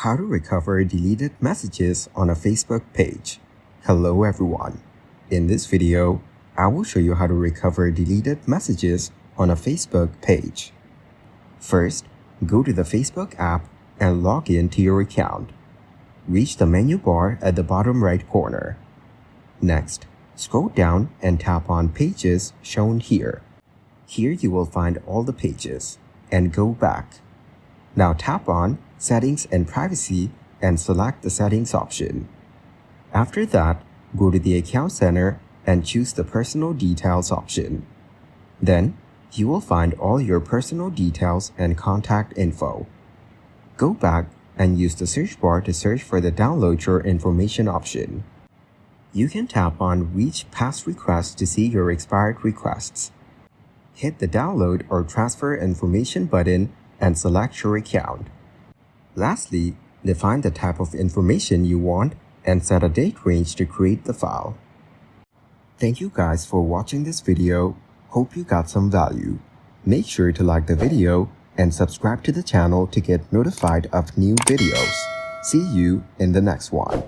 How to recover deleted messages on a Facebook page. Hello everyone. In this video, I will show you how to recover deleted messages on a Facebook page. First, go to the Facebook app and log in to your account. Reach the menu bar at the bottom right corner. Next, scroll down and tap on Pages shown here. Here you will find all the pages, and go back. Now tap on Settings and Privacy and select the Settings option. After that, go to the Account Center and choose the Personal Details option. Then, you will find all your personal details and contact info. Go back and use the search bar to search for the Download Your Information option. You can tap on Reach Past Requests to see your expired requests. Hit the Download or Transfer Information button and select your account. Lastly, define the type of information you want and set a date range to create the file. Thank you guys for watching this video. Hope you got some value. Make sure to like the video and subscribe to the channel to get notified of new videos. See you in the next one.